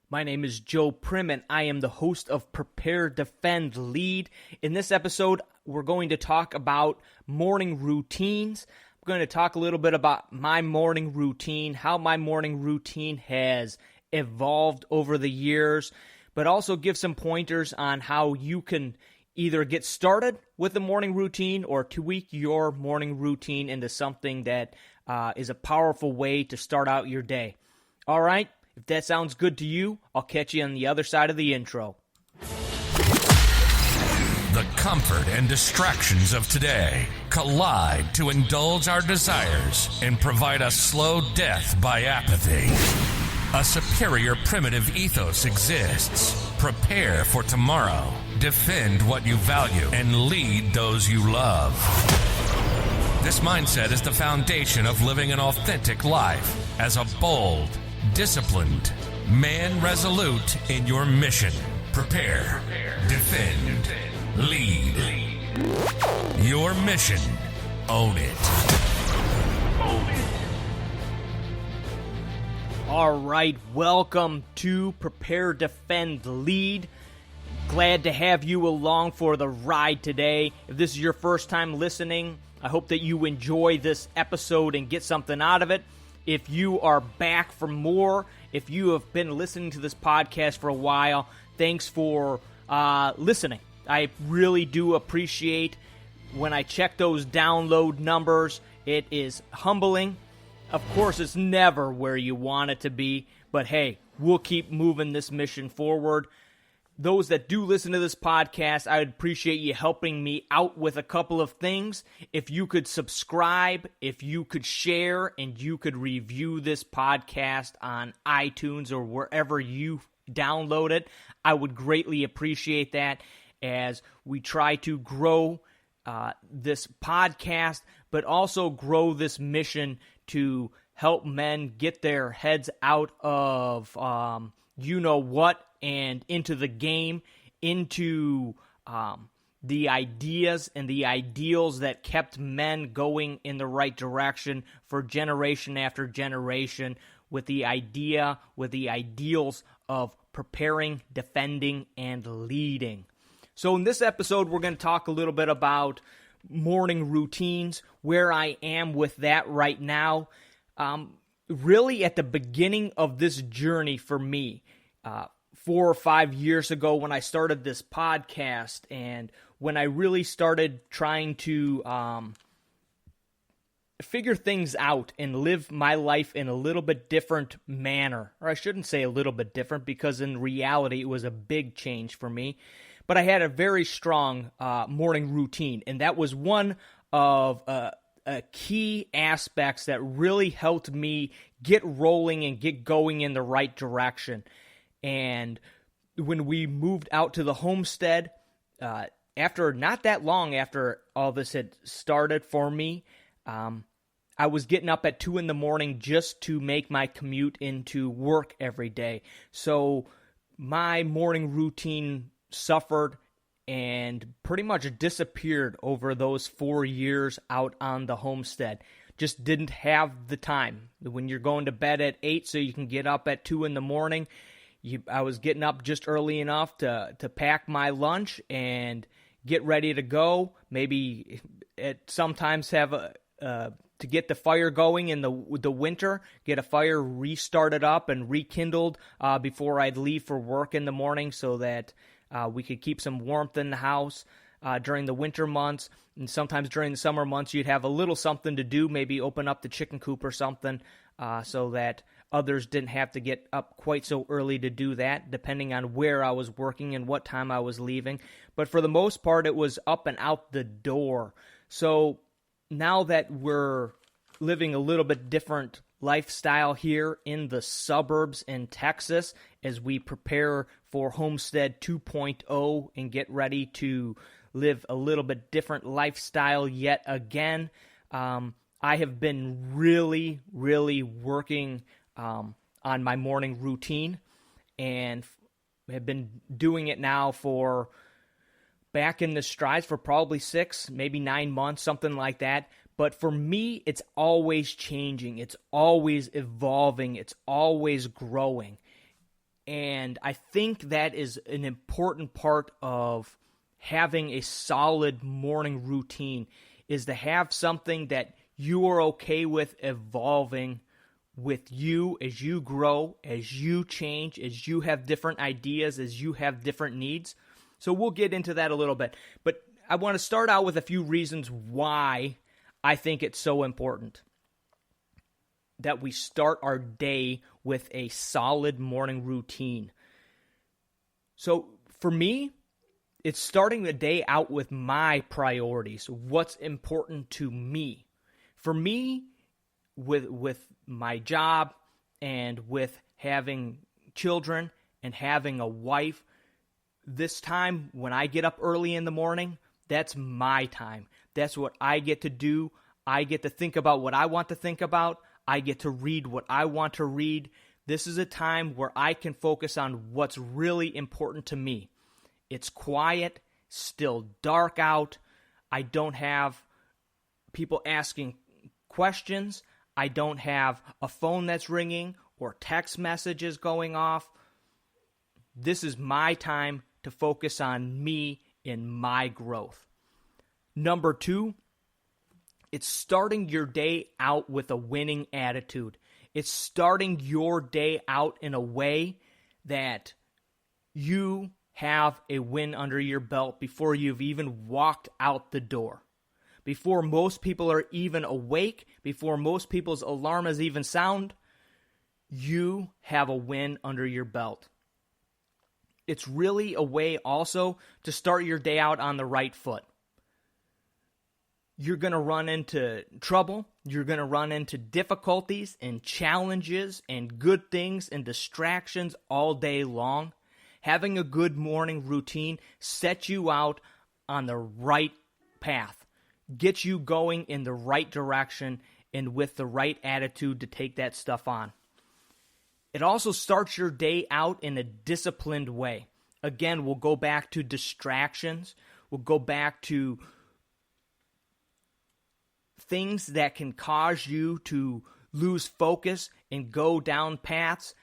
My name is Joe Prim, and I am the host of Prepare.Defend.Lead. In this episode, we're going to talk about morning routines. I'm going to talk a little bit about my morning routine, how my morning routine has evolved over the years, but also give some pointers on how you can either get started with a morning routine or tweak your morning routine into something that is a powerful way to start out your day. All right? If that sounds good to you, I'll catch you on the other side of the intro. The comfort and distractions of today collide to indulge our desires and provide a slow death by apathy. A superior primitive ethos exists. Prepare for tomorrow. Defend what you value and lead those you love. This mindset is the foundation of living an authentic life as a bold, disciplined, man resolute in your mission. Prepare, defend, lead. Your mission. Own it. All right, welcome to Prepare, Defend, Lead. Glad to have you along for the ride today. If this is your first time listening, I hope that you enjoy this episode and get something out of it. If you are back for more, if you have been listening to this podcast for a while, thanks for listening. I really do appreciate when I check those download numbers. It is humbling. Of course, it's never where you want it to be, but hey, we'll keep moving this mission forward. Those that do listen to this podcast, I would appreciate you helping me out with a couple of things. If you could subscribe, if you could share, and you could review this podcast on iTunes or wherever you download it, I would greatly appreciate that as we try to grow this podcast, but also grow this mission to help men get their heads out of you-know-what and into the game, into the ideas and the ideals that kept men going in the right direction for generation after generation, with the ideals of preparing, defending, and leading. So in this episode, we're going to talk a little bit about morning routines, where I am with that right now. Really at the beginning of this journey for me, 4 or 5 years ago when I started this podcast, and when I really started trying to figure things out and live my life in a little bit different manner. Or I shouldn't say a little bit different, because in reality it was a big change for me. But I had a very strong morning routine, and that was one of key aspects that really helped me get rolling and get going in the right direction. And when we moved out to the Homestead, after not that long after all this had started for me, I was getting up at 2 in the morning just to make my commute into work every day. So my morning routine suffered and pretty much disappeared over those 4 years out on the Homestead. Just didn't have the time. When you're going to bed at 8 so you can get up at 2 in the morning, I was getting up just early enough to pack my lunch and get ready to go. Maybe sometimes have to get the fire going in the winter, get a fire restarted up and rekindled before I'd leave for work in the morning, so that we could keep some warmth in the house during the winter months. And sometimes during the summer months, you'd have a little something to do, maybe open up the chicken coop or something, so that others didn't have to get up quite so early to do that, depending on where I was working and what time I was leaving. But for the most part, it was up and out the door. So now that we're living a little bit different lifestyle here in the suburbs in Texas, as we prepare for Homestead 2.0 and get ready to live a little bit different lifestyle yet again, I have been really, really working on my morning routine, and have been doing it now for back in the strides for probably 6, maybe 9 months, something like that. But for me, it's always changing. It's always evolving. It's always growing. And I think that is an important part of having a solid morning routine, is to have something that you are okay with evolving with you as you grow, as you change, as you have different ideas, as you have different needs. So we'll get into that a little bit. But I want to start out with a few reasons why I think it's so important that we start our day with a solid morning routine. So for me, it's starting the day out with my priorities, what's important to me. For me, with my job and with having children and having a wife, this time when I get up early in the morning, that's my time. That's what I get to do. I get to think about what I want to think about. I get to read what I want to read. This is a time where I can focus on what's really important to me. It's quiet, still dark out. I don't have people asking questions. I don't have a phone that's ringing or text messages going off. This is my time to focus on me and my growth. Number 2, it's starting your day out with a winning attitude. It's starting your day out in a way that you have a win under your belt before you've even walked out the door. Before most people are even awake, before most people's alarm is even sound, you have a win under your belt. It's really a way also to start your day out on the right foot. You're going to run into trouble. You're going to run into difficulties and challenges and good things and distractions all day long. Having a good morning routine sets you out on the right path, gets you going in the right direction and with the right attitude to take that stuff on. It also starts your day out in a disciplined way. Again, we'll go back to distractions. We'll go back to things that can cause you to lose focus and go down paths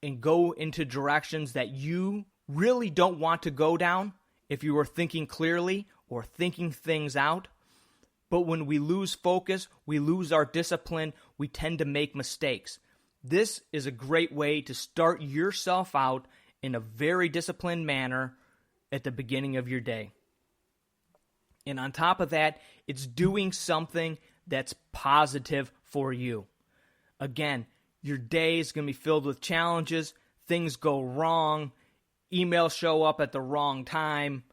and go into directions that you really don't want to go down if you were thinking clearly or thinking things out. But when we lose focus, we lose our discipline, we tend to make mistakes. This is a great way to start yourself out in a very disciplined manner at the beginning of your day. And on top of that, it's doing something that's positive for you. Again, your day is going to be filled with challenges. Things go wrong. Emails show up at the wrong time.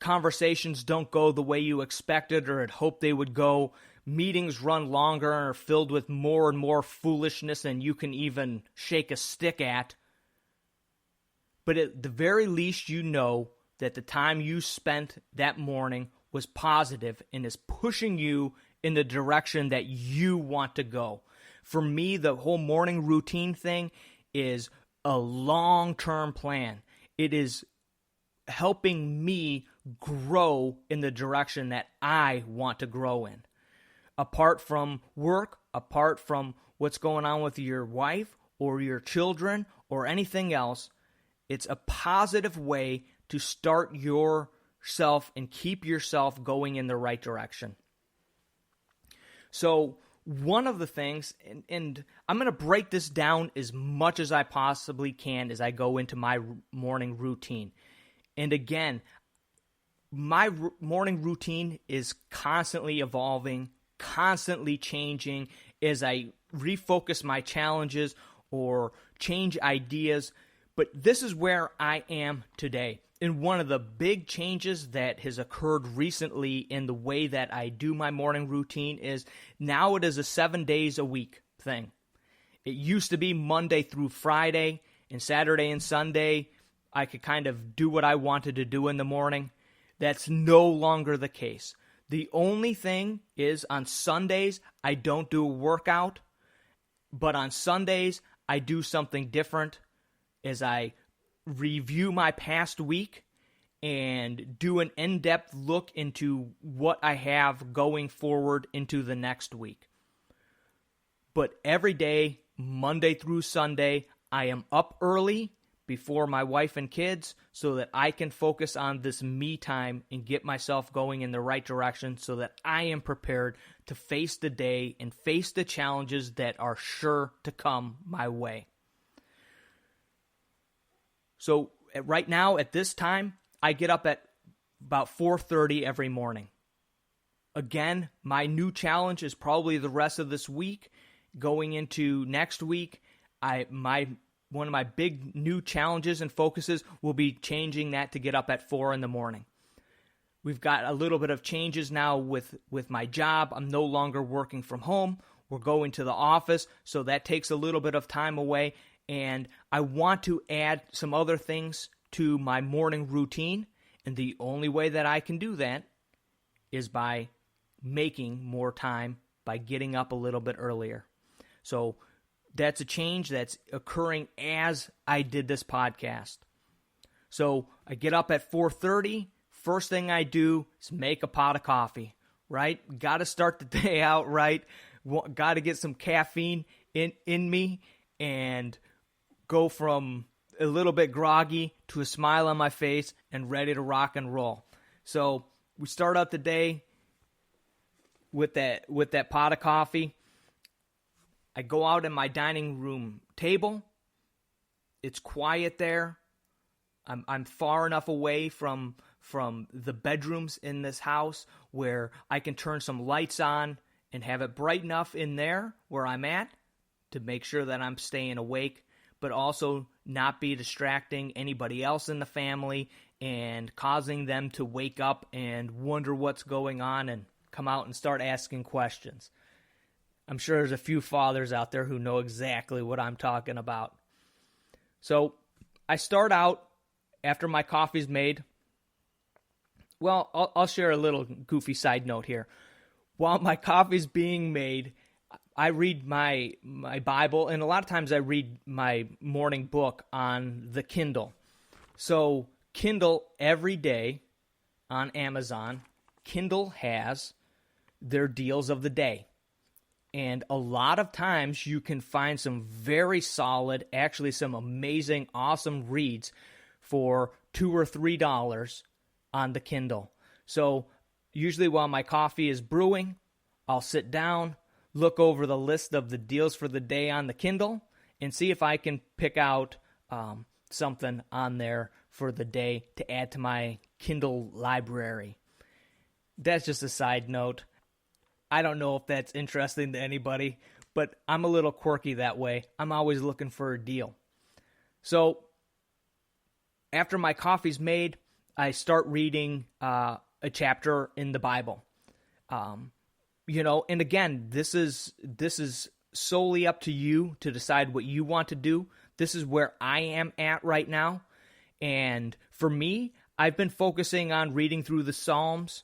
Conversations don't go the way you expected or had hoped they would go. Meetings run longer and are filled with more and more foolishness than you can even shake a stick at. But at the very least, you know that the time you spent that morning was positive and is pushing you in the direction that you want to go. For me, the whole morning routine thing is a long-term plan. It is helping me grow in the direction that I want to grow in. Apart from work, apart from what's going on with your wife or your children or anything else, it's a positive way to start yourself and keep yourself going in the right direction. So one of the things, and I'm going to break this down as much as I possibly can as I go into my morning routine. And again, my morning routine is constantly evolving, constantly changing as I refocus my challenges or change ideas. But this is where I am today. And one of the big changes that has occurred recently in the way that I do my morning routine is now it is a 7 days a week thing. It used to be Monday through Friday, and Saturday and Sunday I could kind of do what I wanted to do in the morning. That's no longer the case. The only thing is on Sundays I don't do a workout, but on Sundays I do something different as I review my past week and do an in-depth look into what I have going forward into the next week. But every day, Monday through Sunday, I am up early before my wife and kids so that I can focus on this me time and get myself going in the right direction so that I am prepared to face the day and face the challenges that are sure to come my way. So right now at this time, I get up at about 4:30 every morning. Again, my new challenge is probably the rest of this week. Going into next week, one of my big new challenges and focuses will be changing that to get up at 4 in the morning. We've got a little bit of changes now with my job. I'm no longer working from home. We're going to the office, so that takes a little bit of time away. And I want to add some other things to my morning routine. And the only way that I can do that is by making more time by getting up a little bit earlier. So that's a change that's occurring as I did this podcast. So I get up at 4:30. First thing I do is make a pot of coffee, right? Got to start the day out right. Got to get some caffeine in me and go from a little bit groggy to a smile on my face and ready to rock and roll. So we start out the day with that pot of coffee. I go out in my dining room table. It's quiet there. I'm far enough away from the bedrooms in this house where I can turn some lights on and have it bright enough in there where I'm at to make sure that I'm staying awake, but also not be distracting anybody else in the family and causing them to wake up and wonder what's going on and come out and start asking questions. I'm sure there's a few fathers out there who know exactly what I'm talking about. So I start out after my coffee's made. Well, I'll share a little goofy side note here. While my coffee's being made, I read my Bible, and a lot of times I read my morning book on the Kindle. So Kindle every day on Amazon, Kindle has their deals of the day. And a lot of times you can find some very solid, actually some amazing, awesome reads for $2 or $3 on the Kindle. So usually while my coffee is brewing, I'll sit down, look over the list of the deals for the day on the Kindle, and see if I can pick out something on there for the day to add to my Kindle library. That's just a side note. I don't know if that's interesting to anybody, but I'm a little quirky that way. I'm always looking for a deal. So after my coffee's made, I start reading a chapter in the Bible. And again, this is solely up to you to decide what you want to do. This is where I am at right now. And for me, I've been focusing on reading through the Psalms,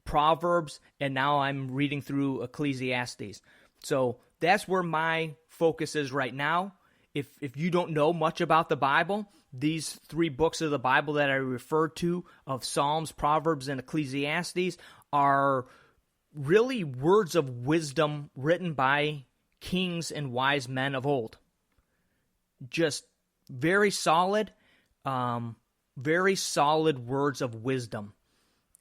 Proverbs, and now I'm reading through Ecclesiastes. So that's where my focus is right now. If you don't know much about the Bible, these 3 books of the Bible that I referred to of Psalms, Proverbs, and Ecclesiastes are really words of wisdom written by kings and wise men of old. Just very solid words of wisdom.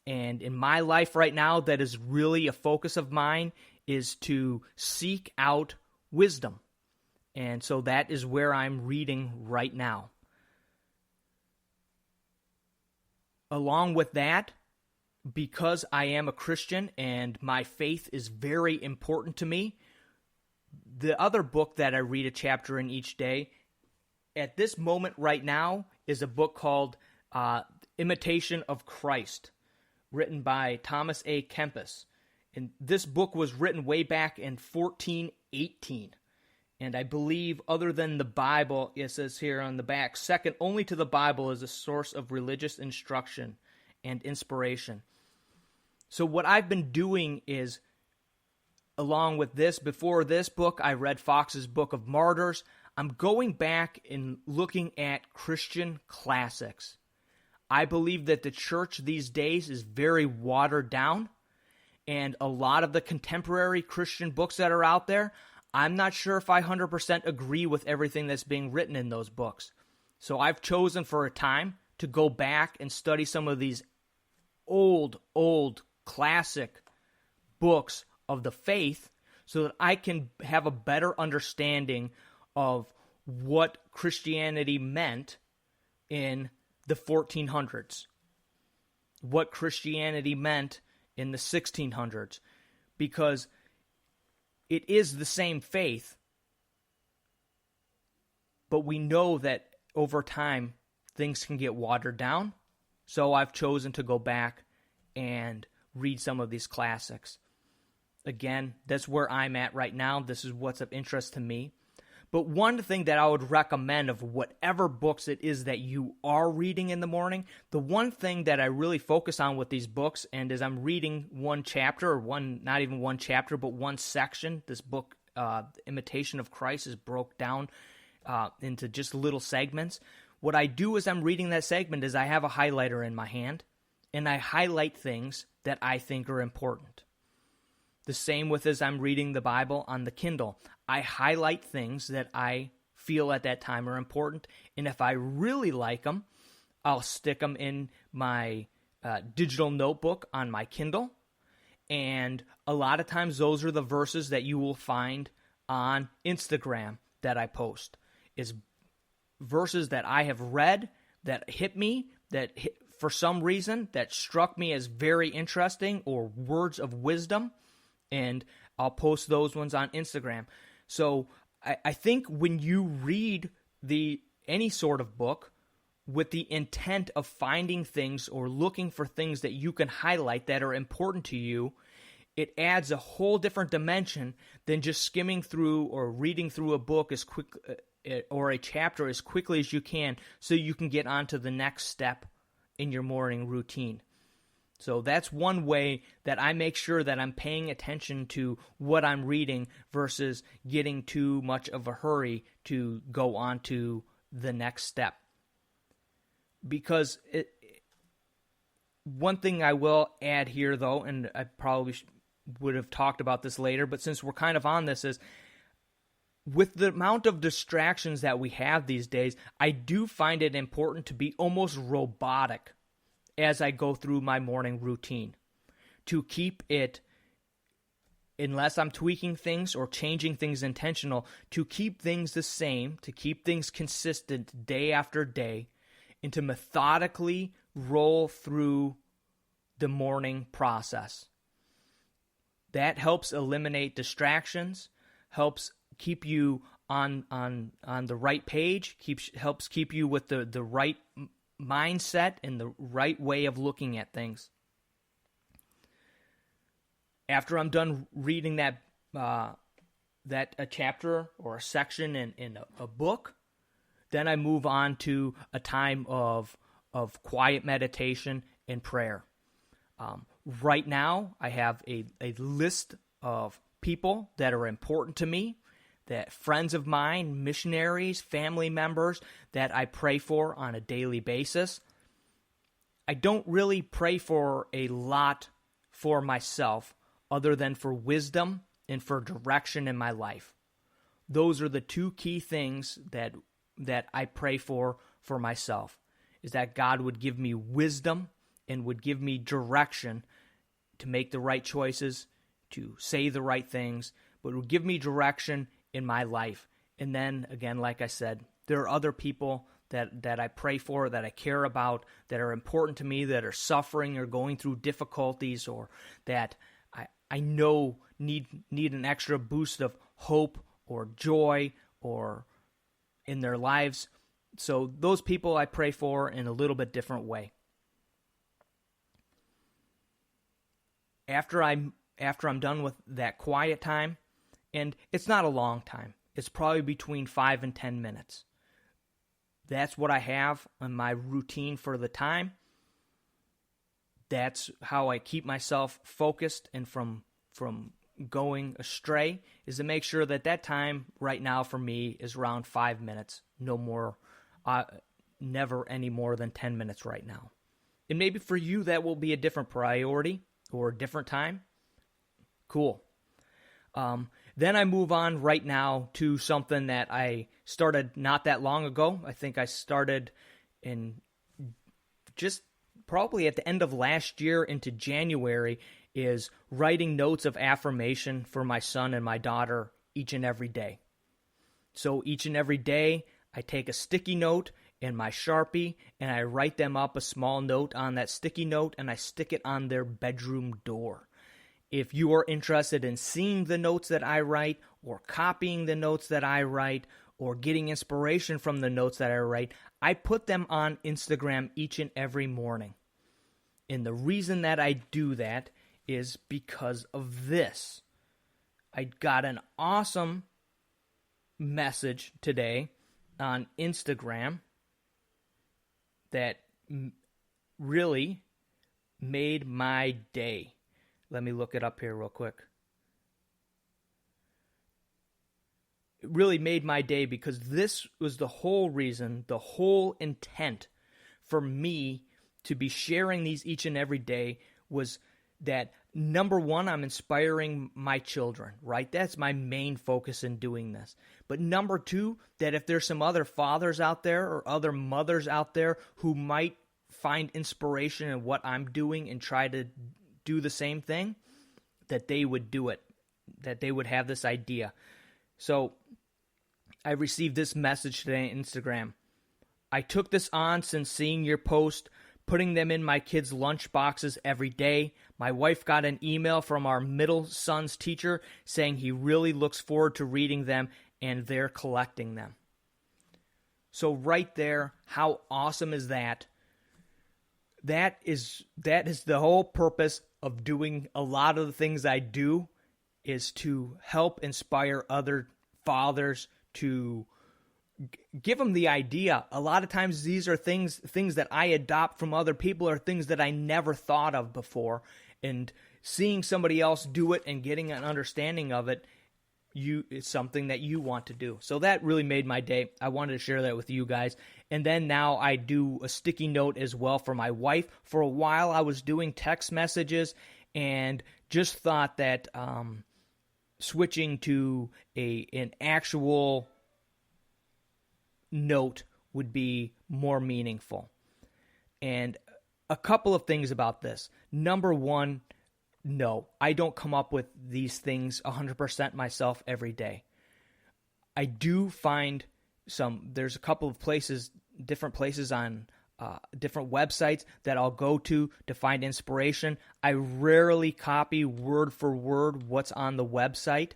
And in my life right now, that is really a focus of mine, is to seek out wisdom. And so that is where I'm reading right now. Along with that, because I am a Christian and my faith is very important to me, the other book that I read a chapter in each day, at this moment right now, is a book called Imitation of Christ, written by Thomas A. Kempis. And this book was written way back in 1418. And I believe, other than the Bible, it says here on the back, second only to the Bible as a source of religious instruction and inspiration. So what I've been doing is, along with this, before this book, I read Fox's Book of Martyrs. I'm going back and looking at Christian classics. I believe that the church these days is very watered down, and a lot of the contemporary Christian books that are out there, I'm not sure if I 100% agree with everything that's being written in those books. So I've chosen for a time to go back and study some of these old classic books of the faith so that I can have a better understanding of what Christianity meant in the 1400s, what Christianity meant in the 1600s, because it is the same faith, but we know that over time things can get watered down. So I've chosen to go back and read some of these classics. Again, that's where I'm at right now. This is what's of interest to me. But one thing that I would recommend of whatever books it is that you are reading in the morning, the one thing that I really focus on with these books, and as I'm reading one chapter, or not even one chapter, but one section, this book, Imitation of Christ, is broke down into just little segments. What I do as I'm reading that segment is I have a highlighter in my hand, and I highlight things that I think are important. The same with as I'm reading the Bible on the Kindle. I highlight things that I feel at that time are important, and if I really like them, I'll stick them in my digital notebook on my Kindle, and a lot of times those are the verses that you will find on Instagram that I post. Is verses that I have read that hit me, for some reason that struck me as very interesting, or words of wisdom, and I'll post those ones on Instagram. So I think when you read any sort of book with the intent of finding things or looking for things that you can highlight that are important to you, it adds a whole different dimension than just skimming through or reading through a book as quick or a chapter as quickly as you can so you can get on to the next step in your morning routine. So that's one way that I make sure that I'm paying attention to what I'm reading versus getting too much of a hurry to go on to the next step. Because one thing I will add here, though, and I probably would have talked about this later, but since we're kind of on this, is with the amount of distractions that we have these days, I do find it important to be almost robotic as I go through my morning routine, to keep it, unless I'm tweaking things or changing things intentional, to keep things the same, to keep things consistent day after day, and to methodically roll through the morning process. That helps eliminate distractions, helps keep you on the right page, helps keep you with the right mindset and the right way of looking at things. After I'm done reading that a chapter or a section in a book, then I move on to a time of quiet meditation and prayer. Right now, I have a list of people that are important to me, that friends of mine, missionaries, family members that I pray for on a daily basis. I don't really pray for a lot for myself other than for wisdom and for direction in my life. Those are the two key things that I pray for myself, is that God would give me wisdom and would give me direction to make the right choices, to say the right things, but would give me direction in my life. And then, again, like I said, there are other people that I pray for, that I care about, that are important to me, that are suffering or going through difficulties, or that I know need an extra boost of hope or joy or in their lives. So those people I pray for in a little bit different way. After I'm done with that quiet time, and it's not a long time, it's probably between 5 and 10 minutes. That's what I have on my routine for the time. That's how I keep myself focused and from going astray, is to make sure that time right now for me is around 5 minutes, no more, never any more than 10 minutes right now. And maybe for you that will be a different priority or a different time. Cool. Then I move on right now to something that I started not that long ago. I think I started in just probably at the end of last year into January, is writing notes of affirmation for my son and my daughter each and every day. So each and every day, I take a sticky note and my Sharpie, and I write them up a small note on that sticky note, and I stick it on their bedroom door. If you are interested in seeing the notes that I write, or copying the notes that I write, or getting inspiration from the notes that I write, I put them on Instagram each and every morning. And the reason that I do that is because of this. I got an awesome message today on Instagram that really made my day. Let me look it up here real quick. It really made my day because this was the whole reason, the whole intent for me to be sharing these each and every day was that, number one, I'm inspiring my children, right? That's my main focus in doing this. But number two, that if there's some other fathers out there or other mothers out there who might find inspiration in what I'm doing and try to do the same thing, that they would do it, that they would have this idea. So I received this message today on Instagram. I took this on since seeing your post, putting them in my kids' lunch boxes every day. My wife got an email from our middle son's teacher saying he really looks forward to reading them, and they're collecting them. So right there, how awesome is that? That is the whole purpose of doing a lot of the things I do, is to help inspire other fathers, to give them the idea. A lot of times these are things that I adopt from other people, or things that I never thought of before. And seeing somebody else do it and getting an understanding of it, it's something that you want to do. So that really made my day. I wanted to share that with you guys. And then now I do a sticky note as well for my wife. For a while I was doing text messages and just thought that switching to an actual note would be more meaningful. And a couple of things about this. Number one, no, I don't come up with these things 100% myself every day. I do find there's a couple of places, different places on different websites that I'll go to find inspiration. I rarely copy word for word what's on the website,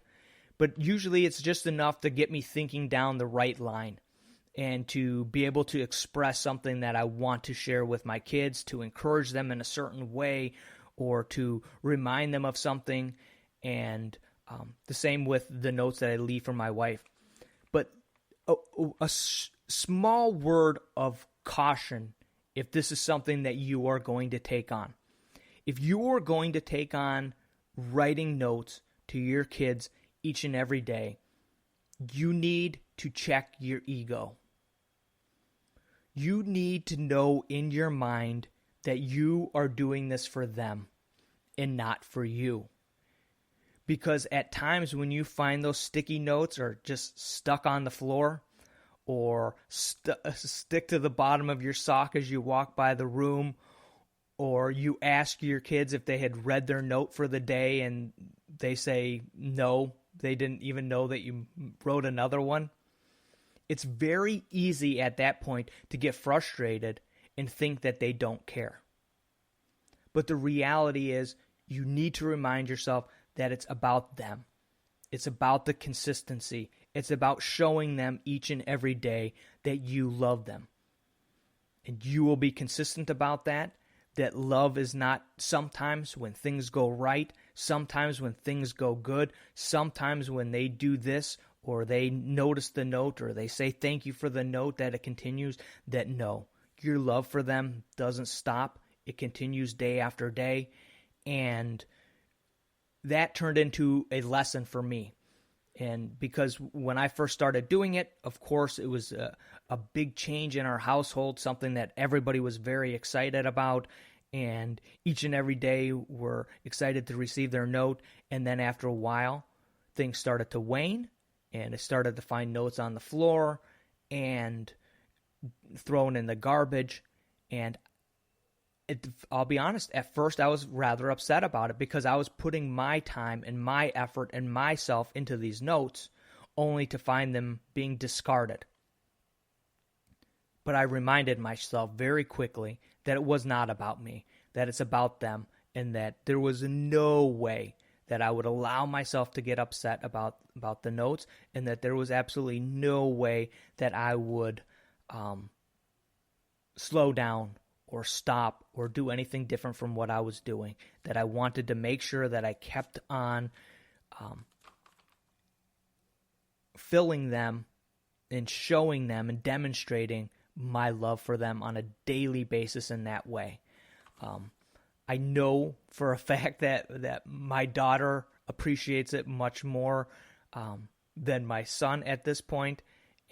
but usually it's just enough to get me thinking down the right line and to be able to express something that I want to share with my kids, to encourage them in a certain way, or to remind them of something. And the same with the notes that I leave for my wife. But a small word of caution if this is something that you are going to take on. If you are going to take on writing notes to your kids each and every day, you need to check your ego. You need to know in your mind that you are doing this for them and not for you. Because at times when you find those sticky notes are just stuck on the floor, or stick to the bottom of your sock as you walk by the room, or you ask your kids if they had read their note for the day and they say no, they didn't even know that you wrote another one. It's very easy at that point to get frustrated and think that they don't care. But the reality is, you need to remind yourself that it's about them. It's about the consistency. It's about showing them each and every day that you love them. And you will be consistent about that love is not sometimes when things go right, sometimes when things go good, sometimes when they do this, or they notice the note, or they say thank you for the note, that it continues. That no, your love for them doesn't stop. It continues day after day. And that turned into a lesson for me. And because when I first started doing it, of course, it was a big change in our household, something that everybody was very excited about. And each and every day we're excited to receive their note. And then after a while, things started to wane, and I started to find notes on the floor and thrown in the garbage. And I'll be honest, at first I was rather upset about it because I was putting my time and my effort and myself into these notes only to find them being discarded. But I reminded myself very quickly that it was not about me, that it's about them, and that there was no way that I would allow myself to get upset about the notes, and that there was absolutely no way that I would slow down or stop or do anything different from what I was doing, that I wanted to make sure that I kept on filling them and showing them and demonstrating my love for them on a daily basis in that way. I know for a fact that my daughter appreciates it much more than my son at this point,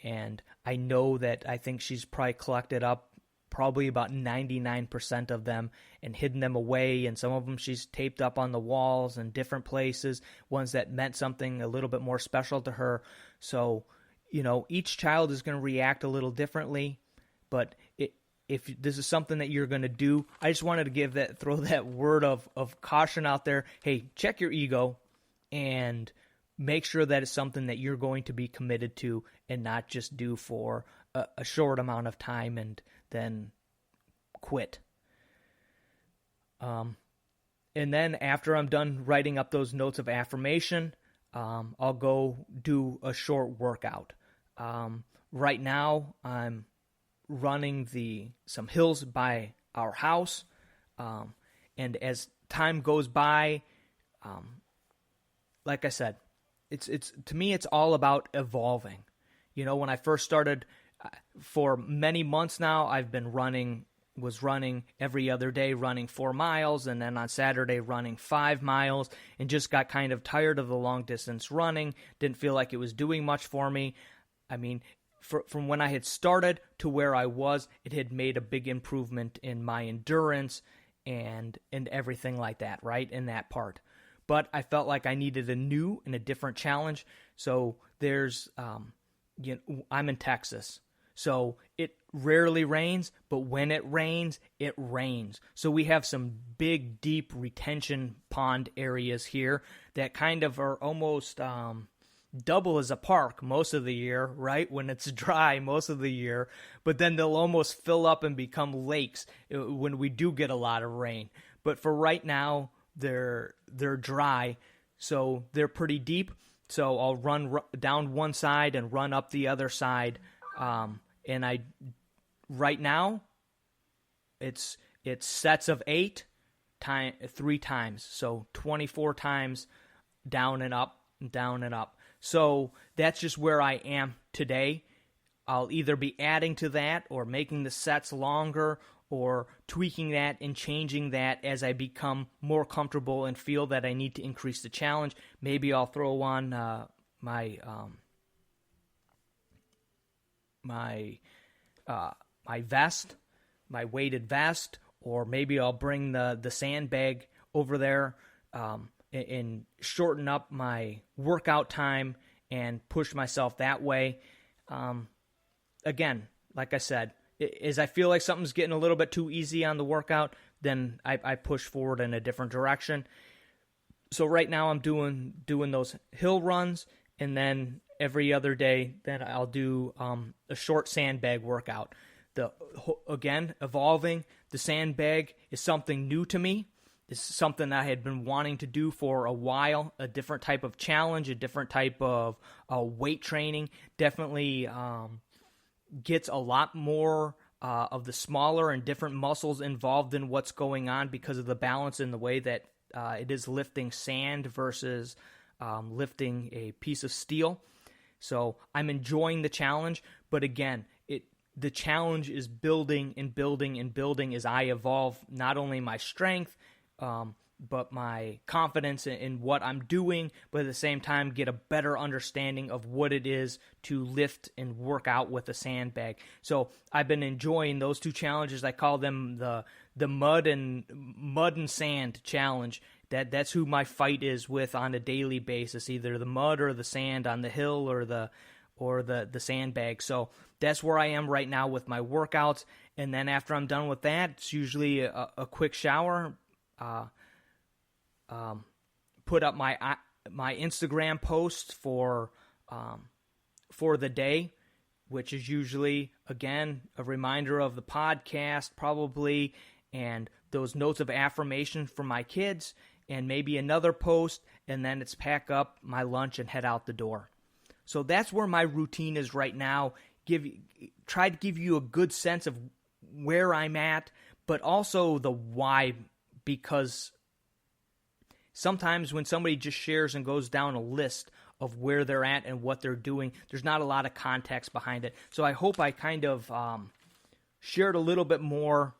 and I know that I think she's probably collected up probably about 99% of them and hidden them away, and some of them she's taped up on the walls and different places, ones that meant something a little bit more special to her. So, each child is going to react a little differently, but if this is something that you're going to do, I just wanted to throw that word of caution out there. Hey, check your ego and make sure that it's something that you're going to be committed to and not just do for a short amount of time and then quit. And then after I'm done writing up those notes of affirmation, I'll go do a short workout. Right now, I'm running some hills by our house, and as time goes by, like I said, it's to me it's all about evolving. When I first started, for many months now, I've been was running every other day, running 4 miles, and then on Saturday running 5 miles, and just got kind of tired of the long distance running. Didn't feel like it was doing much for me. I mean, from when I had started to where I was, it had made a big improvement in my endurance and everything like that, right, in that part. But I felt like I needed a new and a different challenge. So there's, I'm in Texas, so it rarely rains, but when it rains, it rains. So we have some big, deep retention pond areas here that kind of are almost double as a park most of the year, right, when it's dry most of the year, but then they'll almost fill up and become lakes when we do get a lot of rain. But for right now, they're dry, so they're pretty deep. So I'll run down one side and run up the other side, and right now it's sets of 8 3 times, so 24 times down and up, down and up. So that's just where I am today. I'll either be adding to that or making the sets longer or tweaking that and changing that as I become more comfortable and feel that I need to increase the challenge. Maybe I'll throw on my vest, my weighted vest, or maybe I'll bring the sandbag over there and shorten up my workout time and push myself that way. Again, like I said, as I feel like something's getting a little bit too easy on the workout, then I push forward in a different direction. So right now I'm doing those hill runs, and then every other day then I'll do a short sandbag workout. Again, evolving. The sandbag is something new to me. It's something I had been wanting to do for a while, a different type of challenge, a different type of weight training. Definitely gets a lot more of the smaller and different muscles involved in what's going on because of the balance in the way that it is lifting sand versus lifting a piece of steel. So I'm enjoying the challenge, but again, the challenge is building and building and building as I evolve not only my strength, my confidence in what I'm doing, but at the same time get a better understanding of what it is to lift and work out with a sandbag. So I've been enjoying those two challenges. I call them the mud and sand challenge. That's who my fight is with on a daily basis, either the mud or the sand on the hill or the sandbag. So that's where I am right now with my workouts. And then after I'm done with that, it's usually a quick shower, put up my Instagram posts for the day, which is usually, again, a reminder of the podcast probably, and those notes of affirmation for my kids, and maybe another post, and then it's pack up my lunch and head out the door. So that's where my routine is right now. Try to give you a good sense of where I'm at, but also the why, because sometimes when somebody just shares and goes down a list of where they're at and what they're doing, there's not a lot of context behind it. So I hope I kind of shared a little bit more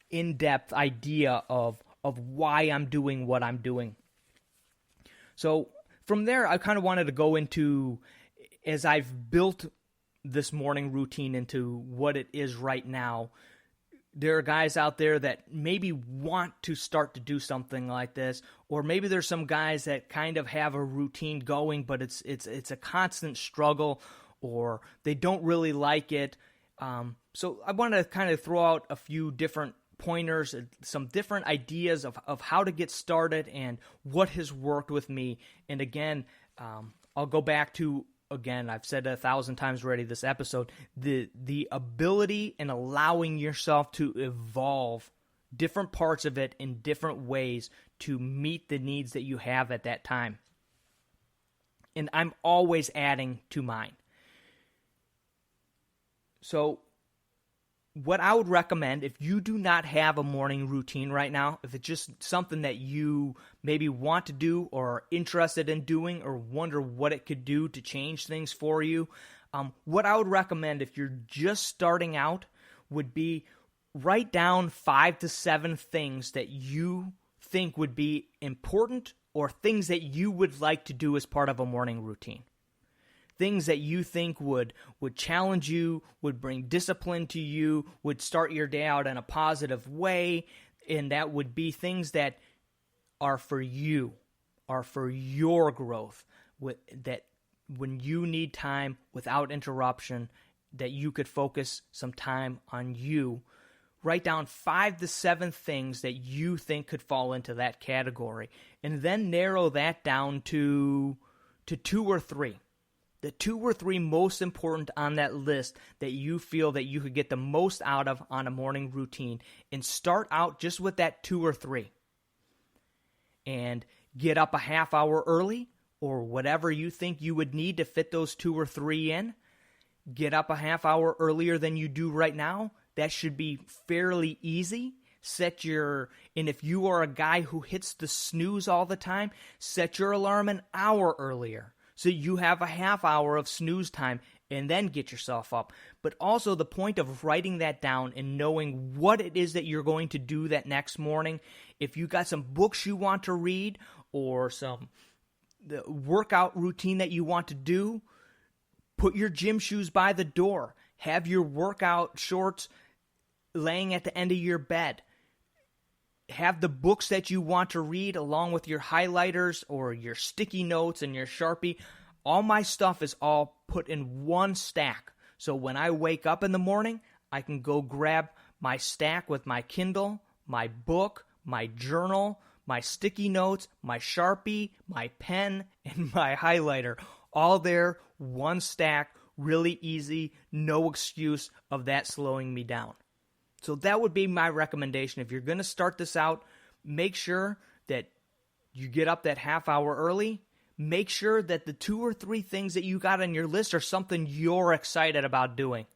in-depth idea of why I'm doing what I'm doing. So from there, I kind of wanted to go into, as I've built this morning routine into what it is right now, there are guys out there that maybe want to start to do something like this, or maybe there's some guys that kind of have a routine going, but it's a constant struggle, or they don't really like it. So I wanted to kind of throw out a few different pointers, some different ideas of how to get started and what has worked with me. And again, I'll go back to, again, I've said it 1,000 times already this episode, the ability and allowing yourself to evolve different parts of it in different ways to meet the needs that you have at that time. And I'm always adding to mine. So what I would recommend, if you do not have a morning routine right now, if it's just something that you maybe want to do or are interested in doing or wonder what it could do to change things for you, what I would recommend if you're just starting out would be write down 5 to 7 things that you think would be important or things that you would like to do as part of a morning routine. Things that you think would challenge you, would bring discipline to you, would start your day out in a positive way, and that would be things that are for you, are for your growth, that when you need time without interruption, that you could focus some time on you. Write down 5 to 7 things that you think could fall into that category, and then narrow that down to 2 or 3. The 2 or 3 most important on that list that you feel that you could get the most out of on a morning routine, and start out just with that 2 or 3. And get up a half hour early, or whatever you think you would need to fit those 2 or 3 in. Get up a half hour earlier than you do right now. That should be fairly easy. And if you are a guy who hits the snooze all the time, set your alarm an hour earlier, so you have a half hour of snooze time, and then get yourself up. But also the point of writing that down and knowing what it is that you're going to do that next morning. If you got some books you want to read, or the workout routine that you want to do, put your gym shoes by the door. Have your workout shorts laying at the end of your bed. Have the books that you want to read along with your highlighters or your sticky notes and your Sharpie. All my stuff is all put in one stack. So when I wake up in the morning, I can go grab my stack with my Kindle, my book, my journal, my sticky notes, my Sharpie, my pen, and my highlighter. All there, one stack, really easy, no excuse of that slowing me down. So that would be my recommendation. If you're going to start this out, make sure that you get up that half hour early. Make sure that the 2 or 3 things that you got on your list are something you're excited about doing.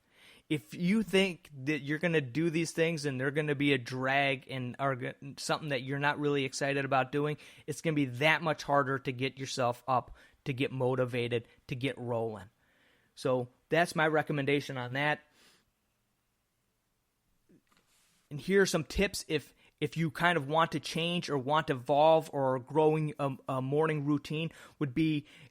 If you think that you're going to do these things and they're going to be a drag and are something that you're not really excited about doing, it's going to be that much harder to get yourself up, to get motivated, to get rolling. So that's my recommendation on that. And here are some tips if if you kind of want to change or want to evolve or growing a morning routine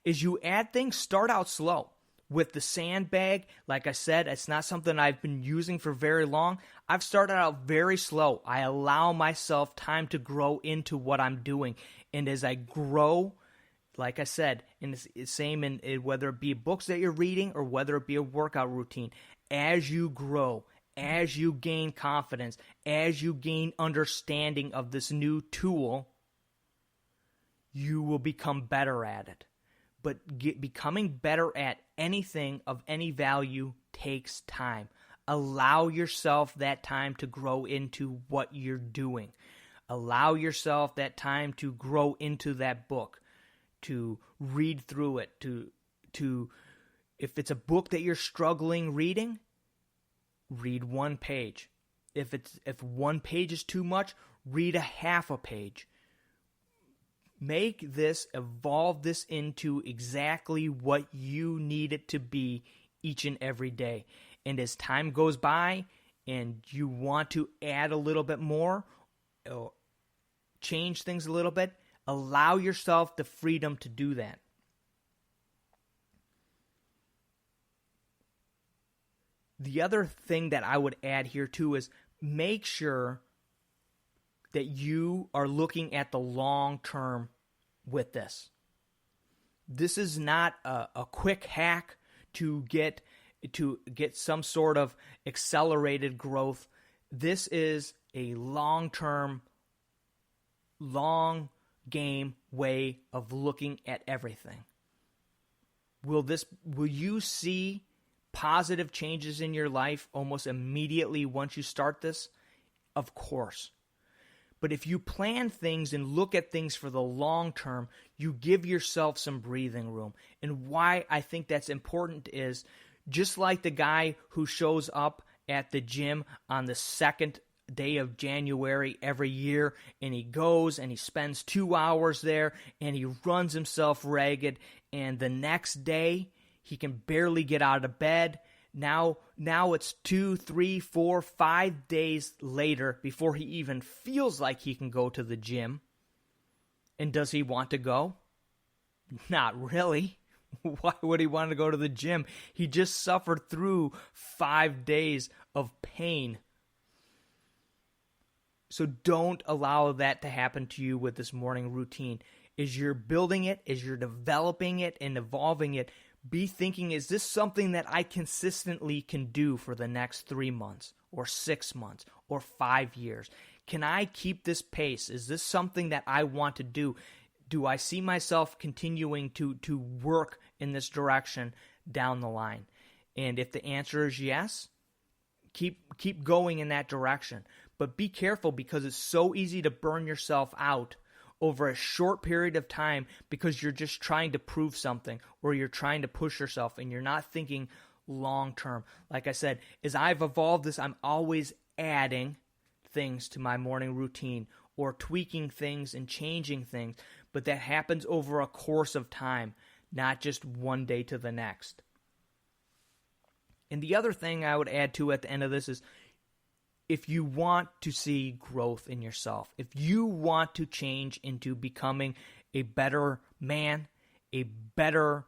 is you add things, start out slow. With the sandbag, like I said, it's not something I've been using for very long. I've started out very slow. I allow myself time to grow into what I'm doing. And as I grow, like I said, and it's the same in whether it be books that you're reading or whether it be a workout routine, as you grow, as you gain confidence, as you gain understanding of this new tool, you will become better at it. But becoming better at anything of any value takes time. Allow yourself that time to grow into what you're doing. Allow yourself that time to grow into that book, to read through it, to if it's a book that you're struggling reading, read one page. If one page is too much, read a half a page. Evolve this into exactly what you need it to be each and every day. And as time goes by and you want to add a little bit more, or change things a little bit, allow yourself the freedom to do that. The other thing that I would add here too is make sure that you are looking at the long term with this. This is not a quick hack to get some sort of accelerated growth. This is a long-term, long game way of looking at everything. Will you see positive changes in your life almost immediately once you start this? Of course. But if you plan things and look at things for the long term, you give yourself some breathing room. And why I think that's important is just like the guy who shows up at the gym on the second day of January every year, and he goes and he spends 2 hours there and he runs himself ragged, and the next day he can barely get out of bed. Now it's 2, 3, 4, 5 days later before he even feels like he can go to the gym. And does he want to go? Not really. Why would he want to go to the gym? He just suffered through 5 days of pain. So don't allow that to happen to you with this morning routine. As you're building it, as you're developing it and evolving it, be thinking, is this something that I consistently can do for the next 3 months or 6 months or 5 years? Can I keep this pace? Is this something that I want to do? Do I see myself continuing to work in this direction down the line? And if the answer is yes, keep going in that direction. But be careful, because it's so easy to burn yourself out over a short period of time because you're just trying to prove something or you're trying to push yourself and you're not thinking long term. Like I said, as I've evolved this, I'm always adding things to my morning routine or tweaking things and changing things, but that happens over a course of time, not just one day to the next. And the other thing I would add to at the end of this is, if you want to see growth in yourself, if you want to change into becoming a better man, a better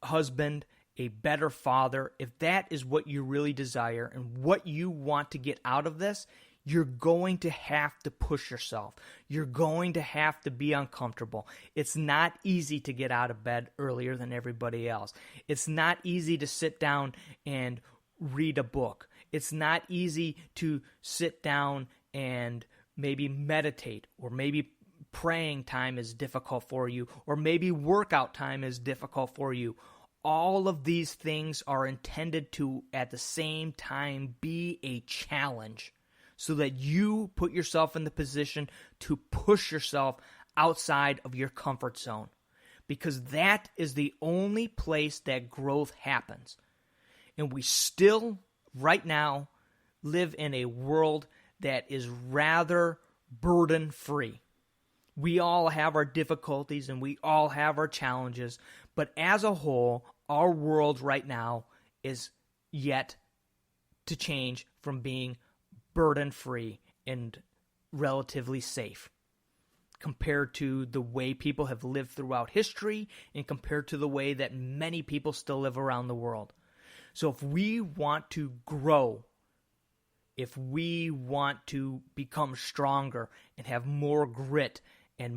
husband, a better father, if that is what you really desire and what you want to get out of this, you're going to have to push yourself. You're going to have to be uncomfortable. It's not easy to get out of bed earlier than everybody else. It's not easy to sit down and read a book. It's not easy to sit down and maybe meditate, or maybe praying time is difficult for you, or maybe workout time is difficult for you. All of these things are intended to, at the same time, be a challenge so that you put yourself in the position to push yourself outside of your comfort zone, because that is the only place that growth happens. And we still, right now, live in a world that is rather burden-free. We all have our difficulties and we all have our challenges, but as a whole, our world right now is yet to change from being burden-free and relatively safe compared to the way people have lived throughout history and compared to the way that many people still live around the world. So if we want to grow, if we want to become stronger and have more grit and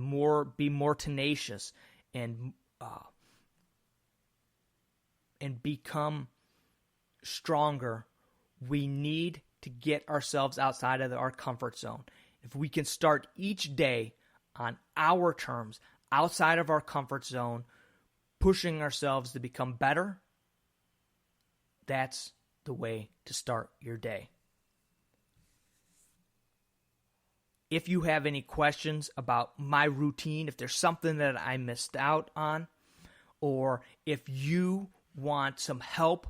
be more tenacious and become stronger, we need to get ourselves outside of our comfort zone. If we can start each day on our terms, outside of our comfort zone, pushing ourselves to become better, that's the way to start your day. If you have any questions about my routine, if there's something that I missed out on, or if you want some help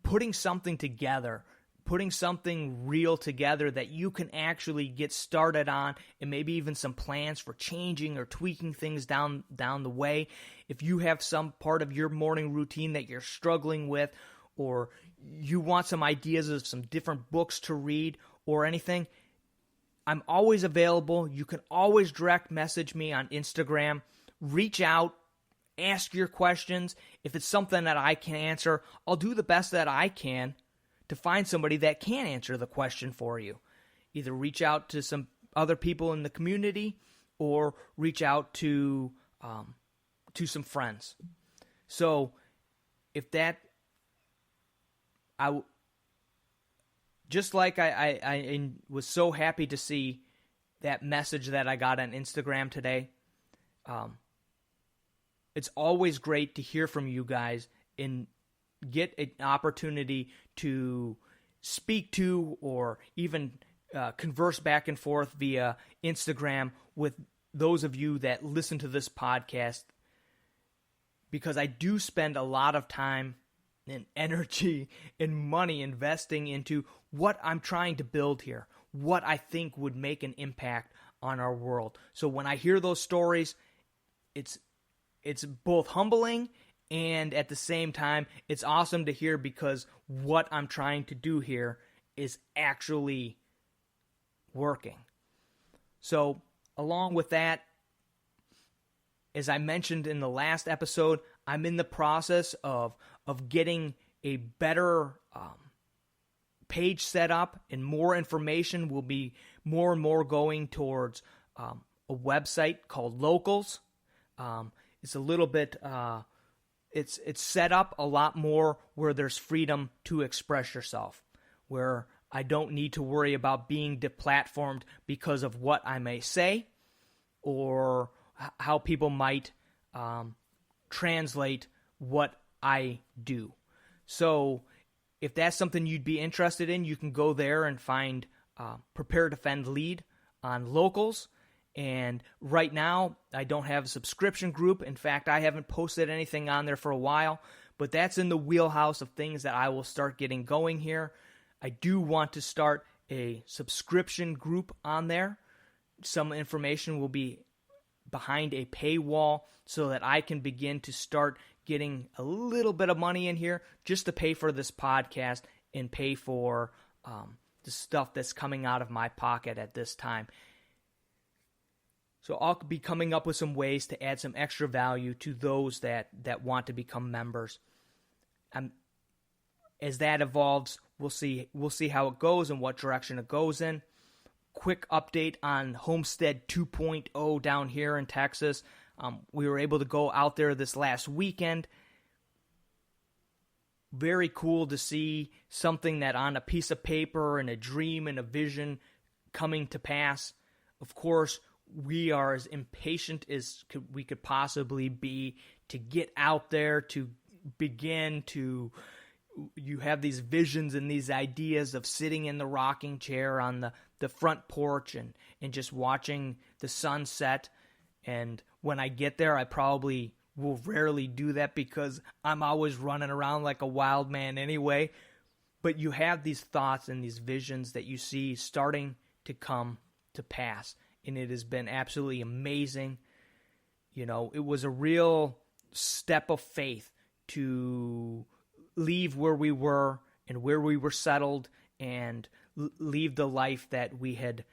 putting something together, putting something real together that you can actually get started on, and maybe even some plans for changing or tweaking things down the way. If you have some part of your morning routine that you're struggling with, or you want some ideas of some different books to read or anything, I'm always available. You can always direct message me on Instagram. Reach out. Ask your questions. If it's something that I can answer, I'll do the best that I can to find somebody that can answer the question for you. Either reach out to some other people in the community or reach out to some friends. So if that, just like I was so happy to see that message that I got on Instagram today. It's always great to hear from you guys and get an opportunity to speak to or even converse back and forth via Instagram with those of you that listen to this podcast, because I do spend a lot of time and energy and money investing into what I'm trying to build here, what I think would make an impact on our world. So when I hear those stories, it's both humbling and at the same time, it's awesome to hear because what I'm trying to do here is actually working. So along with that, as I mentioned in the last episode, I'm in the process of getting a better page set up, and more information will be more and more going towards a website called Locals. It's a little bit, it's set up a lot more where there's freedom to express yourself, where I don't need to worry about being deplatformed because of what I may say or how people might translate what I do. So if that's something you'd be interested in, you can go there and find Prepare.Defend.Lead on Locals. And right now, I don't have a subscription group. In fact, I haven't posted anything on there for a while, but that's in the wheelhouse of things that I will start getting going here. I do want to start a subscription group on there. Some information will be behind a paywall so that I can begin to start getting a little bit of money in here just to pay for this podcast and pay for the stuff that's coming out of my pocket at this time. So I'll be coming up with some ways to add some extra value to those that want to become members. As that evolves, we'll see how it goes and what direction it goes in. Quick update on Homestead 2.0 down here in Texas. We were able to go out there this last weekend. Very cool to see something that on a piece of paper and a dream and a vision coming to pass. Of course, we are as impatient as we could possibly be to get out there, to begin to, you have these visions and these ideas of sitting in the rocking chair on the front porch and just watching the sunset. And when I get there, I probably will rarely do that because I'm always running around like a wild man anyway. But you have these thoughts and these visions that you see starting to come to pass. And it has been absolutely amazing. You know, it was a real step of faith to leave where we were and where we were settled and leave the life that we had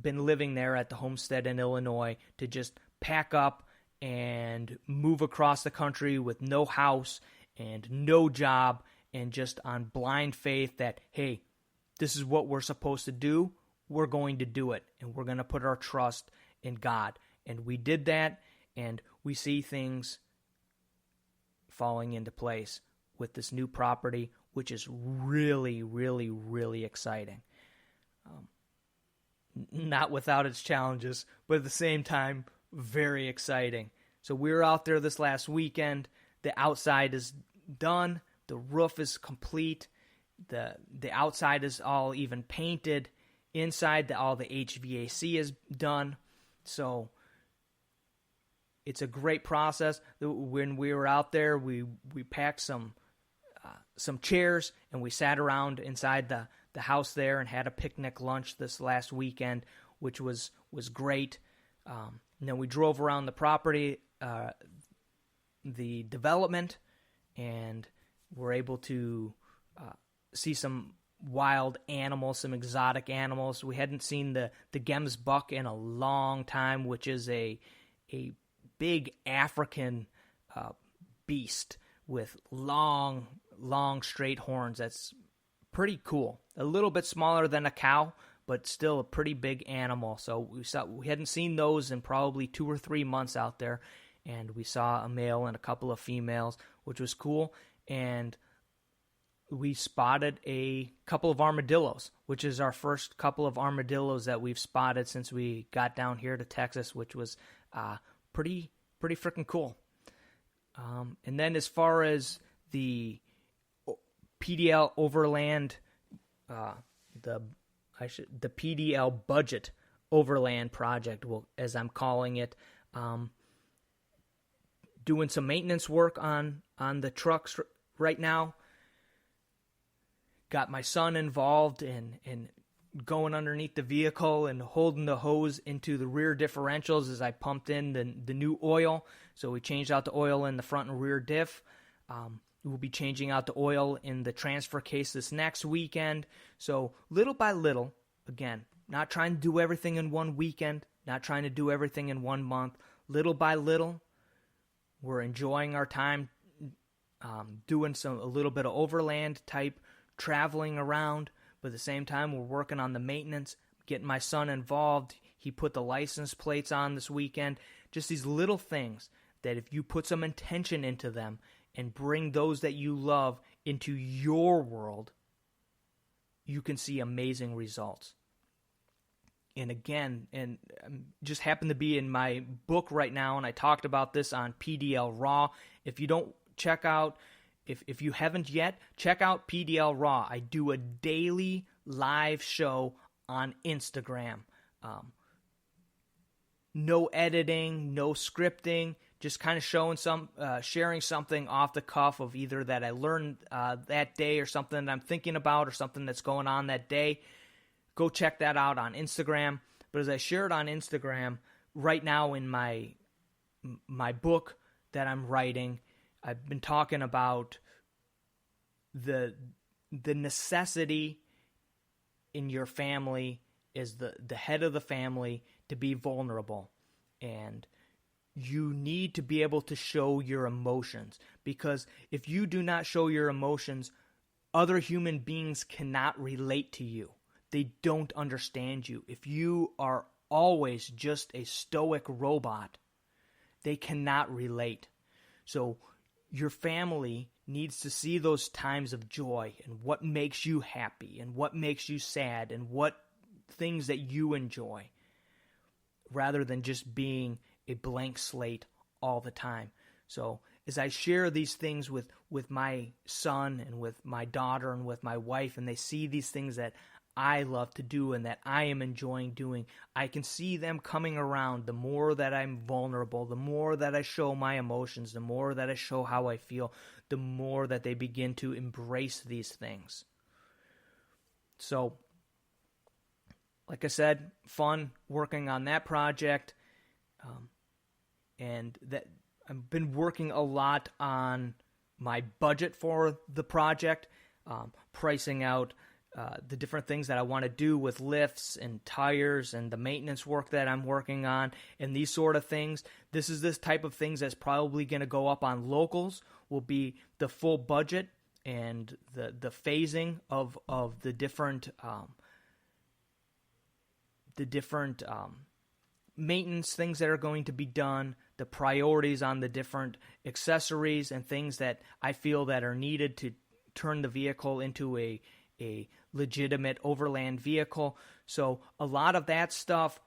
been living there at the Homestead in Illinois, to just pack up and move across the country with no house and no job, and just on blind faith that, hey, this is what we're supposed to do. We're going to do it, and we're going to put our trust in God. And we did that, and we see things falling into place with this new property, which is really, really, really exciting. Not without its challenges, but at the same time, very exciting. So we were out there this last weekend. The outside is done. The roof is complete. The outside is all even painted. Inside, all the HVAC is done. So it's a great process. When we were out there, we packed some chairs, and we sat around inside the house there and had a picnic lunch this last weekend, which was great. And then we drove around the property, the development, and were able to see some wild animals, some exotic animals. We hadn't seen the Gems buck in a long time, which is a big African beast with long straight horns. That's pretty cool. A little bit smaller than a cow, but still a pretty big animal. So we hadn't seen those in probably 2 or 3 months out there, and we saw a male and a couple of females, which was cool. And we spotted a couple of armadillos, which is our first couple of armadillos that we've spotted since we got down here to Texas, which was pretty freaking cool. And then as far as the PDL Overland, the PDL budget Overland project, as I'm calling it, doing some maintenance work on the trucks right now. Got my son involved in going underneath the vehicle and holding the hose into the rear differentials as I pumped in the new oil. So we changed out the oil in the front and rear diff. We'll be changing out the oil in the transfer case this next weekend. So little by little, again, not trying to do everything in one weekend, not trying to do everything in 1 month. Little by little, we're enjoying our time doing a little bit of overland type traveling around, but at the same time, we're working on the maintenance, getting my son involved. He put the license plates on this weekend. Just these little things that if you put some intention into them and bring those that you love into your world, you can see amazing results. And again, and just happen to be in my book right now, and I talked about this on PDL Raw. If you don't check out, if you haven't yet, check out PDL Raw. I do a daily live show on Instagram. No editing, no scripting, just kind of sharing something off the cuff of either that I learned that day or something that I'm thinking about or something that's going on that day. Go check that out on Instagram. But as I shared on Instagram, right now in my book that I'm writing, I've been talking about the necessity in your family as the head of the family to be vulnerable. And you need to be able to show your emotions, because if you do not show your emotions, other human beings cannot relate to you. They don't understand you. If you are always just a stoic robot, they cannot relate. So your family needs to see those times of joy and what makes you happy and what makes you sad and what things that you enjoy, rather than just being a blank slate all the time. So as I share these things with my son and with my daughter and with my wife, and they see these things that I love to do and that I am enjoying doing, I can see them coming around. The more that I'm vulnerable, the more that I show my emotions, the more that I show how I feel, the more that they begin to embrace these things. So, like I said, fun working on that project, and that I've been working a lot on my budget for the project, pricing out the different things that I want to do with lifts and tires and the maintenance work that I'm working on and these sort of things. This is this type of things that's probably going to go up on locals, will be the full budget and the phasing of the different maintenance things that are going to be done, the priorities on the different accessories and things that I feel that are needed to turn the vehicle into a legitimate overland vehicle. So a lot of that stuff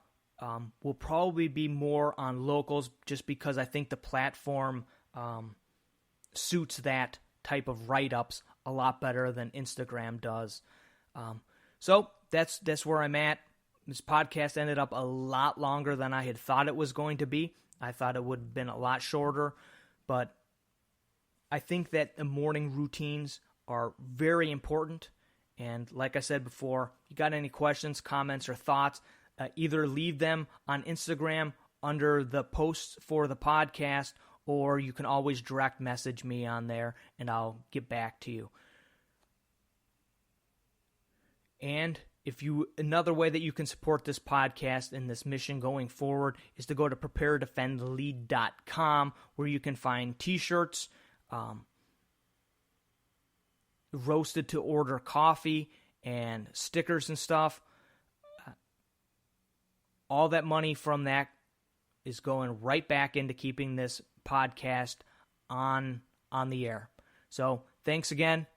will probably be more on locals, just because I think the platform suits that type of write-ups a lot better than Instagram does. So that's where I'm at. This podcast ended up a lot longer than I had thought it was going to be. I thought it would have been a lot shorter, but I think that the morning routines are very important. And like I said before, you got any questions, comments, or thoughts, either leave them on Instagram under the posts for the podcast, or you can always direct message me on there and I'll get back to you. And another way that you can support this podcast and this mission going forward is to go to Prepare.Defend.Lead.com, where you can find t-shirts, roasted to order coffee, and stickers and stuff. All that money from that is going right back into keeping this podcast on the air. So thanks again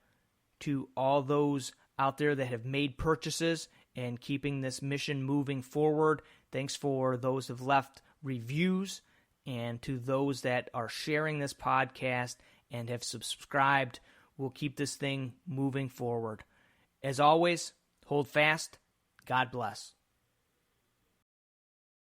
to all those out there that have made purchases and keeping this mission moving forward. Thanks for those who have left reviews, and to those that are sharing this podcast and have subscribed. We'll keep this thing moving forward. As always, hold fast. God bless.